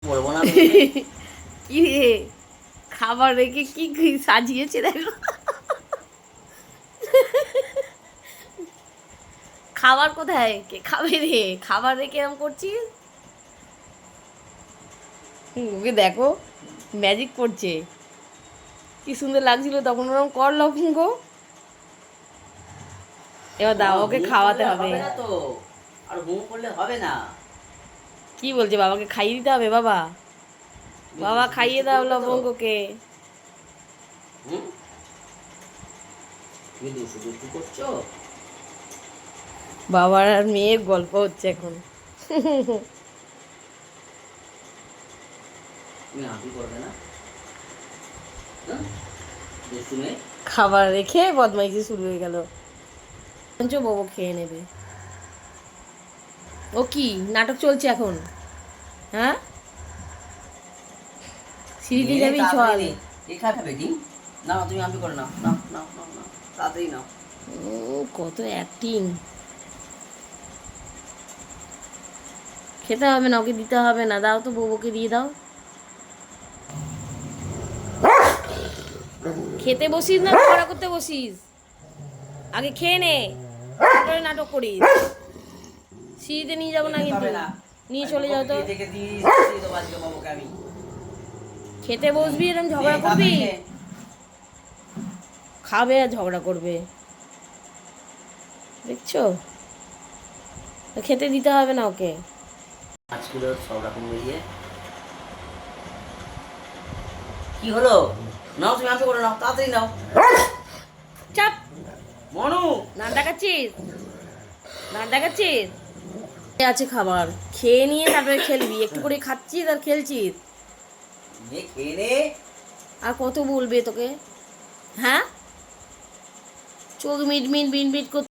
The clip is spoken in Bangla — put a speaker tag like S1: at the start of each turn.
S1: বলবো না
S2: কি রে, খাবার রেখে কি কি সাজিয়েছে দেখো। খাবার কোথায়, কে খাবে রে? খাবার রেখে এরম করছিস। ওকে দেখো, ম্যাজিক করছে। কি সুন্দর লাগছিল তখন, ওরকম কর লবঙ্গ। এবার দাও, ওকে
S1: হুম
S2: খাওয়াতে
S1: করলে
S2: হবে।
S1: হবে না তো, আর হুম করলে হবে না।
S2: কি বলছে, বাবাকে খাইয়ে দিতে হবে? বাবা,
S1: তুমি
S2: বাবা
S1: দুষ্টু
S2: খাইয়ে
S1: দুষ্টু
S2: দাও
S1: করবে তো।
S2: লবঙ্গকে।
S1: হুম, তুমি দুষ্টু দুষ্টু করছো।
S2: বাবার আর মেয়ের গল্প হচ্ছে এখন।
S1: তুমি হাঁপি করবে না। হ্যাঁ, দুষ্টু মেয়ে।
S2: খাবার রেখে বদমাইশি শুরু হয়ে গেল। পঞ্চ বাবু খেয়ে নেবে। ও কি নাটক চলছে এখন? হ্যাঁ, সিঁড়িতে
S1: নিয়ে নে
S2: যাবি
S1: তাড়াতাড়ি
S2: চল।
S1: নে। কে খাবে ডিম? না তুমি হাঁপি করে নাও, নাও নাও নাও নাও, তাড়াতাড়ি নাও।
S2: কত অ্যাক্টিং। খেতে হবে না, ওকে দিতে হবে না। দাও তো, বউকে দিয়ে দাও। খেতে বসিস না ঝগড়া করতে বসিস? আগে খেয়ে নে, তারপরে নাটক করিস। সিঁড়িতে নিয়ে যাবো না
S1: খেতে
S2: কিন্তু,
S1: হবে না।
S2: নিয়ে
S1: আমি
S2: চলে যাও
S1: বাবুকে
S2: তো।
S1: দিয়ে দেখে দিয়ে দেবো আজকে বাবুকে আমি।
S2: খেতে বসবি, এরকম
S1: নে
S2: ঝগড়া করবি?
S1: তাড়াতাড়ি নে।
S2: খাবে আর ঝগড়া করবে, দেখছো? খেতে দিতে হবে না ওকে।
S1: মাছগুলো সব রকম মিলিয়ে কি হলো? নাও তুমি হাঁপি করে নাও, তাড়াতাড়ি নাও।
S2: চাপ।
S1: মনু,
S2: দাঁত দেখাচ্ছিস, দাঁত দেখাচ্ছিস। আছে খাবার, খেয়ে নিয়ে তারপরে খেলবি। একটু করে খাচ্ছিস আর খেলছিস।
S1: নে খেয়ে নে।
S2: আর কত বলবে তোকে? হ্যাঁ, চোখ মিট মিট বিন বিট করতে